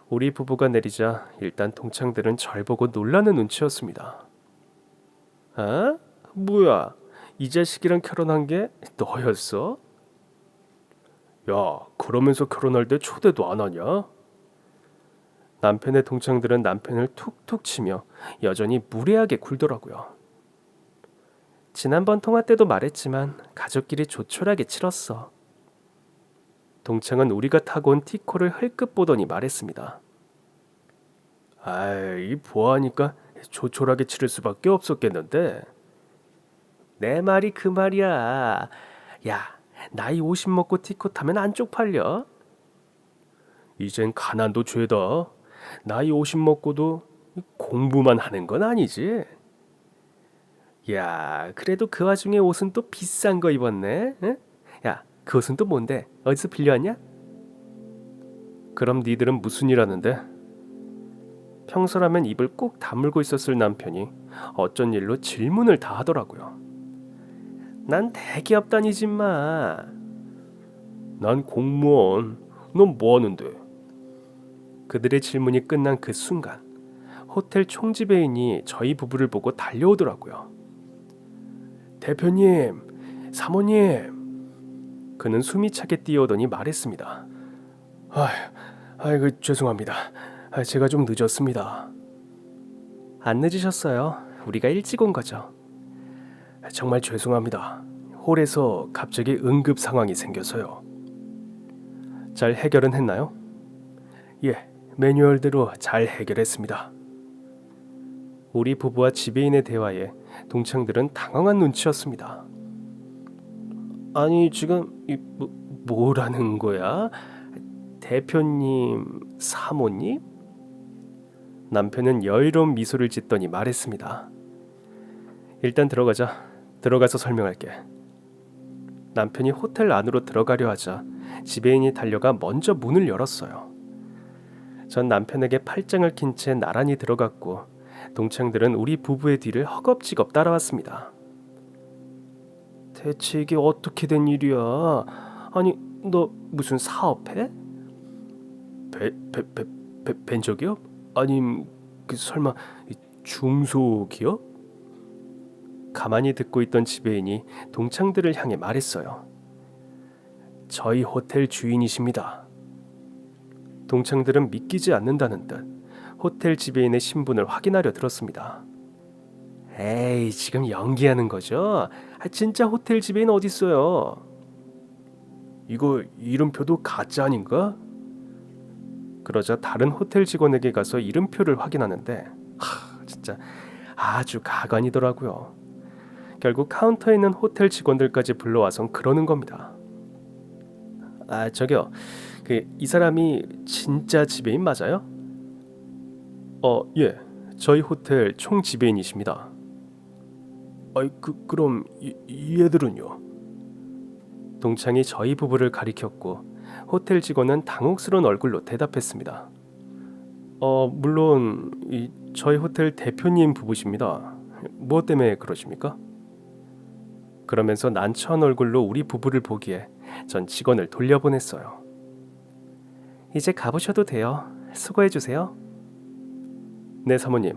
[SPEAKER 1] 우리 부부가 내리자 일단 동창들은 절 보고 놀라는 눈치였습니다. 아? 뭐야? 이 자식이랑 결혼한 게 너였어? 야, 그러면서 결혼할 때 초대도 안 하냐? 남편의 동창들은 남편을 툭툭 치며 여전히 무례하게 굴더라고요. 지난번 통화 때도 말했지만 가족끼리 조촐하게 치렀어. 동창은 우리가 타고 온 티코를 흘끗 보더니 말했습니다. 아이, 보아하니까 조촐하게 치를 수밖에 없었겠는데. 내 말이 그 말이야. 야, 나이 50 먹고 티코 타면 안 쪽팔려? 이젠 가난도 죄다. 나이 50 먹고도 공부만 하는 건 아니지. 야, 그래도 그 와중에 옷은 또 비싼 거 입었네. 응? 야, 그 옷은 또 뭔데? 어디서 빌려왔냐? 그럼 니들은 무슨 일 하는데? 평소라면 입을 꼭 다물고 있었을 남편이 어쩐 일로 질문을 다 하더라고요. 난 대기업 다니지 마. 난 공무원. 넌 뭐 하는데? 그들의 질문이 끝난 그 순간 호텔 총지배인이 저희 부부를 보고 달려오더라고요. 대표님, 사모님. 그는 숨이 차게 뛰어오더니 말했습니다. 아이고 죄송합니다. 제가 좀 늦었습니다. 안 늦으셨어요. 우리가 일찍 온 거죠. 정말 죄송합니다. 홀에서 갑자기 응급 상황이 생겨서요. 잘 해결은 했나요? 예, 매뉴얼대로 잘 해결했습니다. 우리 부부와 지배인의 대화에 동창들은 당황한 눈치였습니다. 아니 지금 뭐라는 거야? 대표님, 사모님? 남편은 여유로운 미소를 짓더니 말했습니다. 일단 들어가자. 들어가서 설명할게. 남편이 호텔 안으로 들어가려 하자 지배인이 달려가 먼저 문을 열었어요. 전 남편에게 팔짱을 낀 채 나란히 들어갔고 동창들은 우리 부부의 뒤를 허겁지겁 따라왔습니다. 대체 이게 어떻게 된 일이야? 아니 너 무슨 사업해? 벤처기업? 아님 설마 중소기업? 가만히 듣고 있던 지배인이 동창들을 향해 말했어요. 저희 호텔 주인이십니다. 동창들은 믿기지 않는다는 듯 호텔 지배인의 신분을 확인하려 들었습니다. 에이, 지금 연기하는 거죠? 진짜 호텔 지배인 어딨어요? 이거 이름표도 가짜 아닌가? 그러자 다른 호텔 직원에게 가서 이름표를 확인하는데 진짜 아주 가관이더라고요. 결국 카운터에 있는 호텔 직원들까지 불러와선 그러는 겁니다. 저기요. 이 사람이 진짜 지배인 맞아요? 예. 저희 호텔 총 지배인이십니다. 그럼 이 애들은요? 동창이 저희 부부를 가리켰고 호텔 직원은 당혹스러운 얼굴로 대답했습니다. 물론 저희 호텔 대표님 부부십니다. 무엇 때문에 그러십니까? 그러면서 난처한 얼굴로 우리 부부를 보기에 전 직원을 돌려보냈어요. 이제 가보셔도 돼요. 수고해주세요. 네, 사모님.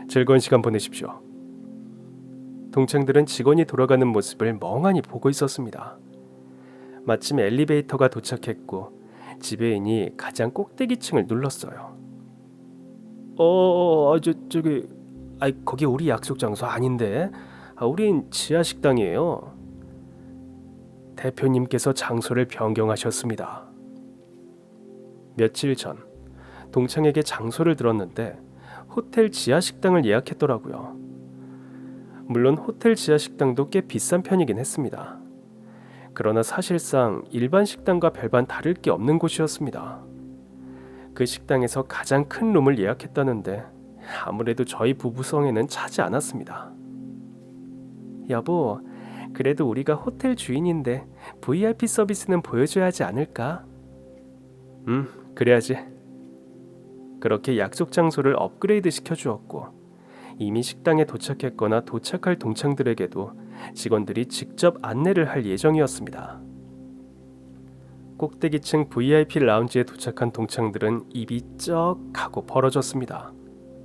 [SPEAKER 1] 즐거운 시간 보내십시오. 동창들은 직원이 돌아가는 모습을 멍하니 보고 있었습니다. 마침 엘리베이터가 도착했고 지배인이 가장 꼭대기층을 눌렀어요. 저기, 거기 우리 약속 장소 아닌데. 우린 지하 식당이에요. 대표님께서 장소를 변경하셨습니다. 며칠 전 동창에게 장소를 들었는데 호텔 지하 식당을 예약했더라고요. 물론 호텔 지하 식당도 꽤 비싼 편이긴 했습니다. 그러나 사실상 일반 식당과 별반 다를 게 없는 곳이었습니다. 그 식당에서 가장 큰 룸을 예약했다는데 아무래도 저희 부부성에는 차지 않았습니다. 여보, 그래도 우리가 호텔 주인인데 VIP 서비스는 보여줘야 하지 않을까? 그래야지. 그렇게 약속 장소를 업그레이드 시켜주었고 이미 식당에 도착했거나 도착할 동창들에게도 직원들이 직접 안내를 할 예정이었습니다. 꼭대기층 VIP 라운지에 도착한 동창들은 입이 쩍 하고 벌어졌습니다.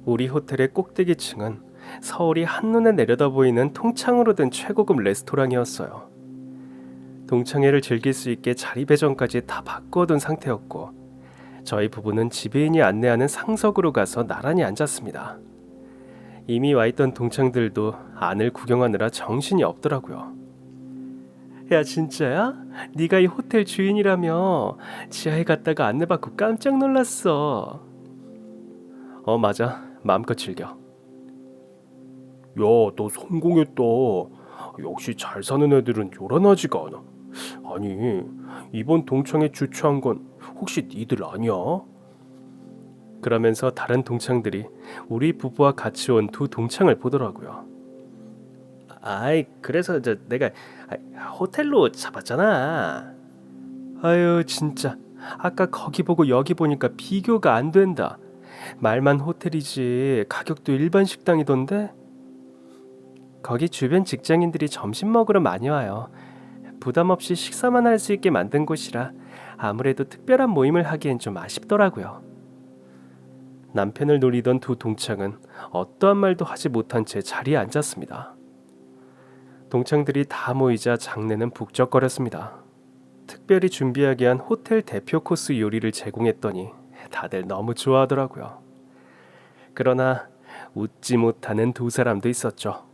[SPEAKER 1] 우리 호텔의 꼭대기층은 서울이 한눈에 내려다 보이는 통창으로 된 최고급 레스토랑이었어요. 동창회를 즐길 수 있게 자리 배정까지 다 바꾸어둔 상태였고 저희 부부는 지배인이 안내하는 상석으로 가서 나란히 앉았습니다. 이미 와있던 동창들도 안을 구경하느라 정신이 없더라고요. 야, 진짜야? 네가 이 호텔 주인이라며? 지하에 갔다가 안내받고 깜짝 놀랐어. 맞아. 마음껏 즐겨. 야, 너 성공했다. 역시 잘 사는 애들은 요란하지가 않아. 아니, 이번 동창회 주최한 건 혹시 니들 아니야? 그러면서 다른 동창들이 우리 부부와 같이 온 두 동창을 보더라고요. 그래서 내가 호텔로 잡았잖아. 아유, 진짜 아까 거기 보고 여기 보니까 비교가 안 된다. 말만 호텔이지 가격도 일반 식당이던데. 거기 주변 직장인들이 점심 먹으러 많이 와요. 부담 없이 식사만 할 수 있게 만든 곳이라 아무래도 특별한 모임을 하기엔 좀 아쉽더라고요. 남편을 노리던 두 동창은 어떠한 말도 하지 못한 채 자리에 앉았습니다. 동창들이 다 모이자 장내는 북적거렸습니다. 특별히 준비하게 한 호텔 대표 코스 요리를 제공했더니 다들 너무 좋아하더라고요. 그러나 웃지 못하는 두 사람도 있었죠.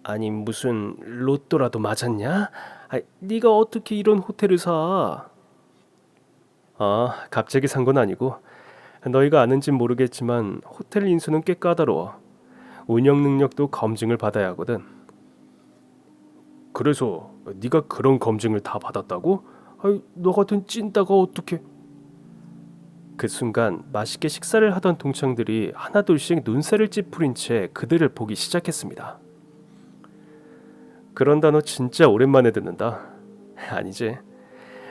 [SPEAKER 1] 아니, 무슨 로또라도 맞았냐? 네가 어떻게 이런 호텔을 사? 갑자기 산 건 아니고 너희가 아는진 모르겠지만 호텔 인수는 꽤 까다로워. 운영 능력도 검증을 받아야 하거든. 그래서 네가 그런 검증을 다 받았다고? 너 같은 찐따가 어떻게? 그 순간 맛있게 식사를 하던 동창들이 하나둘씩 눈살을 찌푸린 채 그들을 보기 시작했습니다. 그런 단어 진짜 오랜만에 듣는다. 아니지.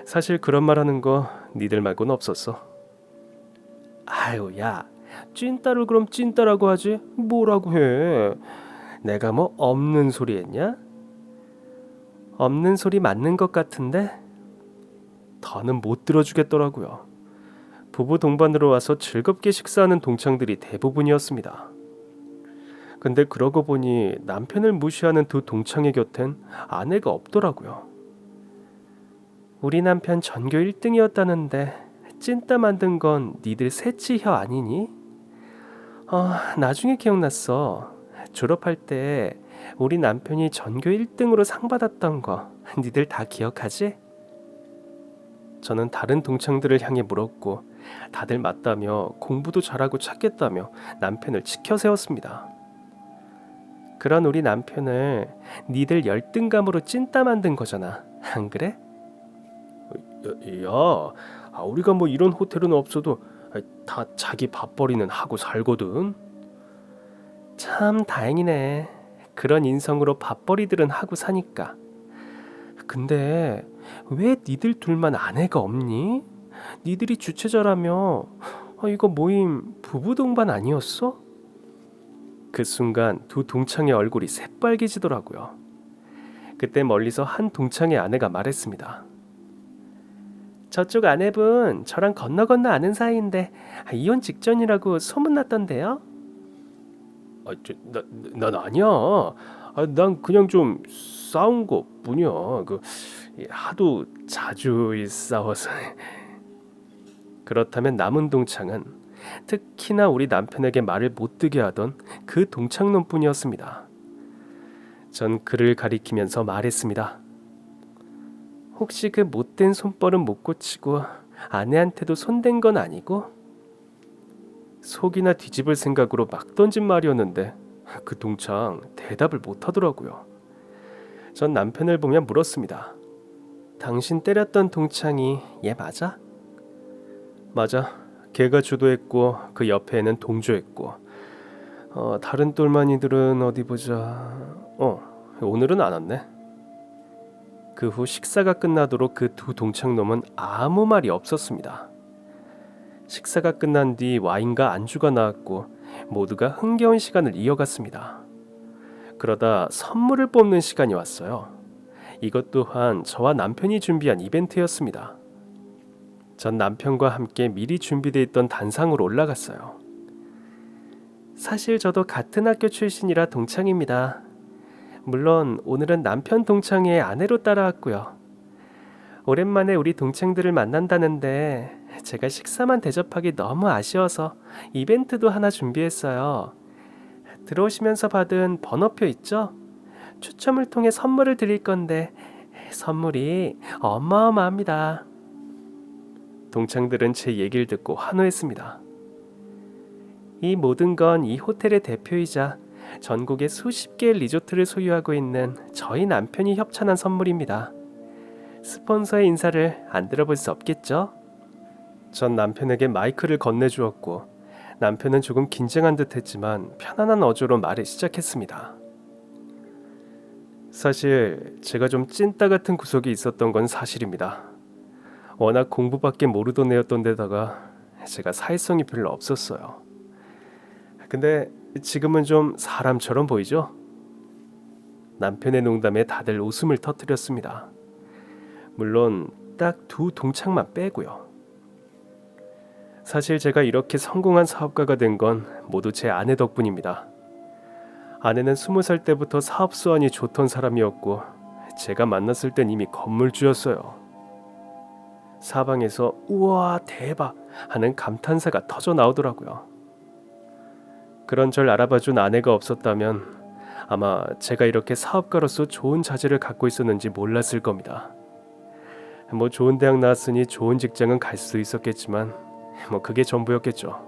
[SPEAKER 1] 사실 그런 말 하는 거 니들 말고는 없었어. 아유, 야, 찐따를 그럼 찐따라고 하지 뭐라고 해. 내가 뭐 없는 소리 했냐? 없는 소리 맞는 것 같은데 더는 못 들어주겠더라고요. 부부 동반으로 와서 즐겁게 식사하는 동창들이 대부분이었습니다. 근데 그러고 보니 남편을 무시하는 두 동창의 곁엔 아내가 없더라고요. 우리 남편 전교 1등이었다는데 찐따 만든 건 니들 셋째 혀 아니니? 나중에 기억났어. 졸업할 때 우리 남편이 전교 1등으로 상 받았던 거 니들 다 기억하지? 저는 다른 동창들을 향해 물었고 다들 맞다며 공부도 잘하고 착했다며 남편을 치켜 세웠습니다. 그런 우리 남편을 니들 열등감으로 찐따 만든 거잖아. 안 그래? 야, 우리가 뭐 이런 호텔은 없어도 다 자기 밥벌이는 하고 살거든. 참 다행이네. 그런 인성으로 밥벌이들은 하고 사니까. 근데 왜 니들 둘만 아내가 없니? 니들이 주최자라며. 이거 모임 부부 동반 아니었어? 그 순간 두 동창의 얼굴이 새빨개지더라고요. 그때 멀리서 한 동창의 아내가 말했습니다. 저쪽 아내분 저랑 건너 건너 아는 사이인데 이혼 직전이라고 소문났던데요? 난 아니야. 난 그냥 좀 싸운 것 뿐이야. 하도 자주 싸워서. 그렇다면 남은 동창은 특히나 우리 남편에게 말을 못 듣게 하던 그 동창놈뿐이었습니다. 전 그를 가리키면서 말했습니다. 혹시 그 못된 손벌은 못 고치고 아내한테도 손댄 건 아니고? 속이나 뒤집을 생각으로 막 던진 말이었는데 그 동창 대답을 못 하더라고요. 전 남편을 보며 물었습니다. 당신 때렸던 동창이 얘 맞아? 맞아. 걔가 주도했고 그 옆에는 동조했고 다른 똘마니들은 어디 보자. 오늘은 안 왔네. 그 후 식사가 끝나도록 그 두 동창놈은 아무 말이 없었습니다. 식사가 끝난 뒤 와인과 안주가 나왔고 모두가 흥겨운 시간을 이어갔습니다. 그러다 선물을 뽑는 시간이 왔어요. 이것 또한 저와 남편이 준비한 이벤트였습니다. 전 남편과 함께 미리 준비되어 있던 단상으로 올라갔어요. 사실 저도 같은 학교 출신이라 동창입니다. 물론 오늘은 남편 동창의 아내로 따라왔고요. 오랜만에 우리 동창들을 만난다는데 제가 식사만 대접하기 너무 아쉬워서 이벤트도 하나 준비했어요. 들어오시면서 받은 번호표 있죠? 추첨을 통해 선물을 드릴 건데 선물이 어마어마합니다. 동창들은 제 얘기를 듣고 환호했습니다. 이 모든 건 이 호텔의 대표이자 전국에 수십 개의 리조트를 소유하고 있는 저희 남편이 협찬한 선물입니다. 스폰서의 인사를 안 들어볼 수 없겠죠? 전 남편에게 마이크를 건네주었고 남편은 조금 긴장한 듯 했지만 편안한 어조로 말을 시작했습니다. 사실 제가 좀 찐따 같은 구석이 있었던 건 사실입니다. 워낙 공부밖에 모르던 애였던 데다가 제가 사회성이 별로 없었어요. 근데 지금은 좀 사람처럼 보이죠? 남편의 농담에 다들 웃음을 터뜨렸습니다. 물론 딱 두 동창만 빼고요. 사실 제가 이렇게 성공한 사업가가 된 건 모두 제 아내 덕분입니다. 아내는 20살 때부터 사업 수완이 좋던 사람이었고 제가 만났을 땐 이미 건물주였어요. 사방에서 우와 대박 하는 감탄사가 터져 나오더라고요. 그런 절 알아봐준 아내가 없었다면 아마 제가 이렇게 사업가로서 좋은 자질을 갖고 있었는지 몰랐을 겁니다. 좋은 대학 나왔으니 좋은 직장은 갈 수 있었겠지만 그게 전부였겠죠.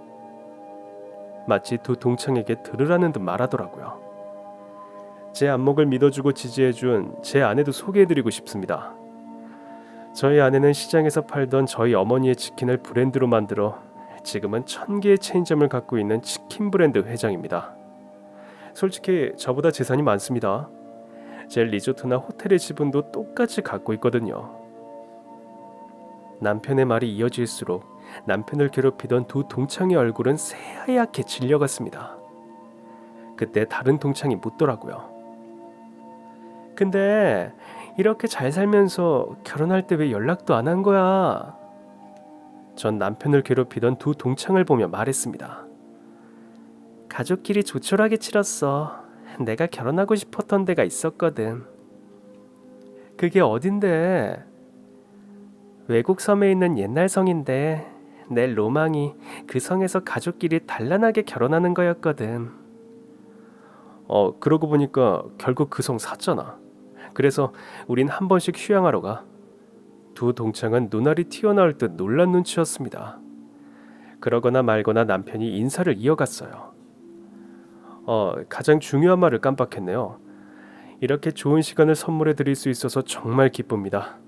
[SPEAKER 1] 마치 두 동창에게 들으라는 듯 말하더라고요. 제 안목을 믿어주고 지지해준 제 아내도 소개해드리고 싶습니다. 저희 아내는 시장에서 팔던 저희 어머니의 치킨을 브랜드로 만들어 지금은 1000개의 체인점을 갖고 있는 치킨 브랜드 회장입니다. 솔직히 저보다 재산이 많습니다. 제 리조트나 호텔의 지분도 똑같이 갖고 있거든요. 남편의 말이 이어질수록 남편을 괴롭히던 두 동창의 얼굴은 새하얗게 질려갔습니다. 그때 다른 동창이 묻더라고요. 근데 이렇게 잘 살면서 결혼할 때 왜 연락도 안 한 거야? 전 남편을 괴롭히던 두 동창을 보며 말했습니다. 가족끼리 조촐하게 치렀어. 내가 결혼하고 싶었던 데가 있었거든. 그게 어딘데? 외국 섬에 있는 옛날 성인데 내 로망이 그 성에서 가족끼리 단란하게 결혼하는 거였거든. 그러고 보니까 결국 그 성 샀잖아. 그래서 우린 한 번씩 휴양하러 가. 두 동창은 눈알이 튀어나올 듯 놀란 눈치였습니다. 그러거나 말거나 남편이 인사를 이어갔어요. 가장 중요한 말을 깜빡했네요. 이렇게 좋은 시간을 선물해 드릴 수 있어서 정말 기쁩니다.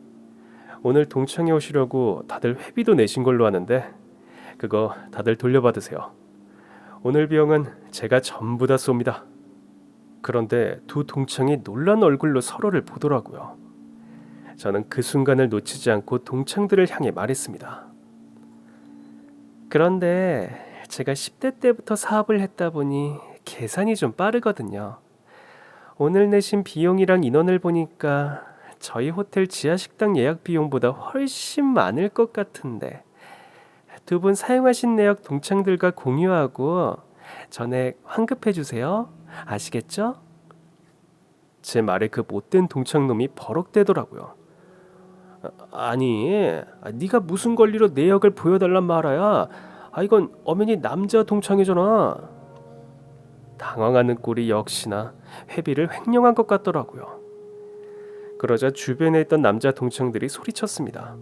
[SPEAKER 1] 오늘 동창회 오시려고 다들 회비도 내신 걸로 아는데 그거 다들 돌려받으세요. 오늘 비용은 제가 전부 다 쏩니다. 그런데 두 동창이 놀란 얼굴로 서로를 보더라고요. 저는 그 순간을 놓치지 않고 동창들을 향해 말했습니다. 그런데 제가 10대 때부터 사업을 했다 보니 계산이 좀 빠르거든요. 오늘 내신 비용이랑 인원을 보니까 저희 호텔 지하 식당 예약 비용보다 훨씬 많을 것 같은데 두 분 사용하신 내역 동창들과 공유하고 전액 환급해 주세요. 아시겠죠? 제 말에 그 못된 동창놈이 버럭대더라고요. 아니, 네가 무슨 권리로 내역을 보여달란 말이야? 이건 엄연히 남자 동창이잖아. 당황하는 꼴이 역시나 회비를 횡령한 것 같더라고요. 그러자 주변에 있던 남자 동창들이 소리쳤습니다.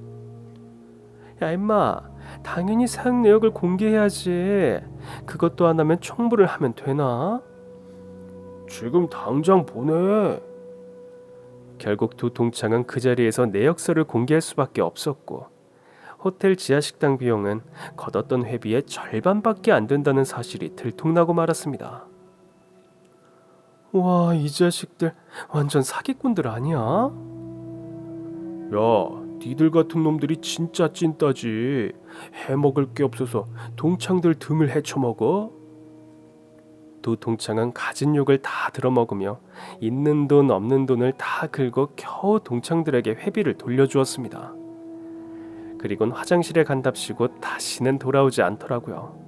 [SPEAKER 1] 야 임마, 당연히 사용 내역을 공개해야지. 그것도 안 하면 청부를 하면 되나? 지금 당장 보내. 결국 두 동창은 그 자리에서 내역서를 공개할 수밖에 없었고 호텔 지하 식당 비용은 걷었던 회비의 절반밖에 안 된다는 사실이 들통나고 말았습니다. 와, 이 자식들 완전 사기꾼들 아니야? 야, 니들 같은 놈들이 진짜 찐따지. 해먹을 게 없어서 동창들 등을 헤쳐먹어? 두 동창은 가진 욕을 다 들어먹으며 있는 돈 없는 돈을 다 긁어 겨우 동창들에게 회비를 돌려주었습니다. 그리곤 화장실에 간답시고 다시는 돌아오지 않더라고요.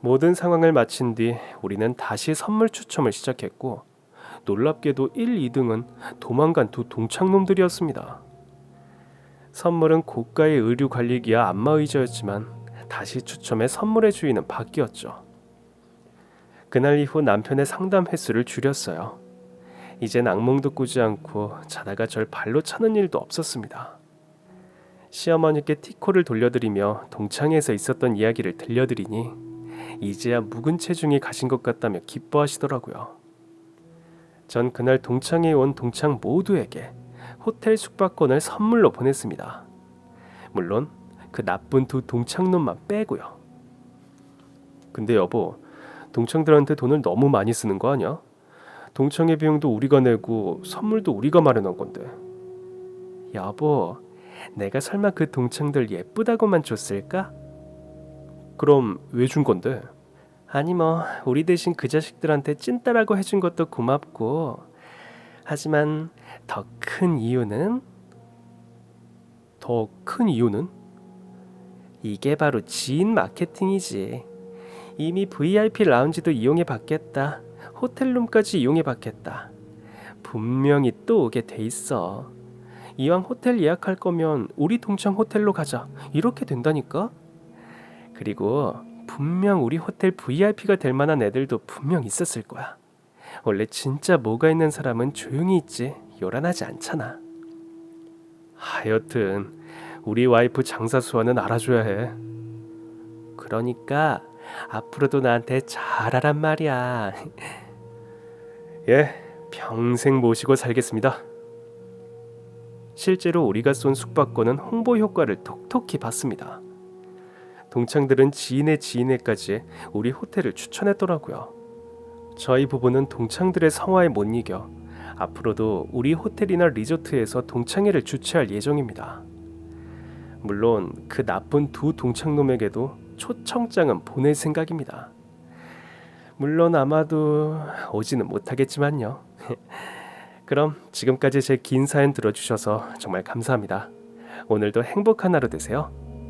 [SPEAKER 1] 모든 상황을 마친 뒤 우리는 다시 선물 추첨을 시작했고 놀랍게도 1, 2등은 도망간 두 동창놈들이었습니다. 선물은 고가의 의류 관리기와 안마의자였지만 다시 추첨해 선물의 주인은 바뀌었죠. 그날 이후 남편의 상담 횟수를 줄였어요. 이젠 악몽도 꾸지 않고 자다가 절 발로 차는 일도 없었습니다. 시어머니께 티코를 돌려드리며 동창회에서 있었던 이야기를 들려드리니 이제야 묵은 체중이 가신 것 같다며 기뻐하시더라고요. 전 그날 동창회에 온 동창 모두에게 호텔 숙박권을 선물로 보냈습니다. 물론 그 나쁜 두 동창놈만 빼고요. 근데 여보, 동창들한테 돈을 너무 많이 쓰는 거 아니야? 동창회 비용도 우리가 내고 선물도 우리가 마련한 건데. 여보, 내가 설마 그 동창들 예쁘다고만 줬을까? 그럼 왜 준 건데? 아니 뭐 우리 대신 그 자식들한테 찐따라고 해준 것도 고맙고 하지만 더 큰 이유는? 더 큰 이유는? 이게 바로 지인 마케팅이지. 이미 VIP 라운지도 이용해 받겠다. 호텔룸까지 이용해 받겠다. 분명히 또 오게 돼 있어. 이왕 호텔 예약할 거면 우리 동창 호텔로 가자. 이렇게 된다니까? 그리고 분명 우리 호텔 VIP가 될 만한 애들도 분명 있었을 거야. 원래 진짜 뭐가 있는 사람은 조용히 있지 요란하지 않잖아. 하여튼 우리 와이프 장사수와는 알아줘야 해. 그러니까 앞으로도 나한테 잘하란 말이야. 예, 평생 모시고 살겠습니다. 실제로 우리가 쏜 숙박권은 홍보 효과를 톡톡히 봤습니다. 동창들은 지인의 지인에까지 우리 호텔을 추천했더라고요. 저희 부부는 동창들의 성화에 못 이겨 앞으로도 우리 호텔이나 리조트에서 동창회를 주최할 예정입니다. 물론 그 나쁜 두 동창놈에게도 초청장은 보낼 생각입니다. 물론 아마도 오지는 못하겠지만요. 그럼 지금까지 제 긴 사연 들어주셔서 정말 감사합니다. 오늘도 행복한 하루 되세요.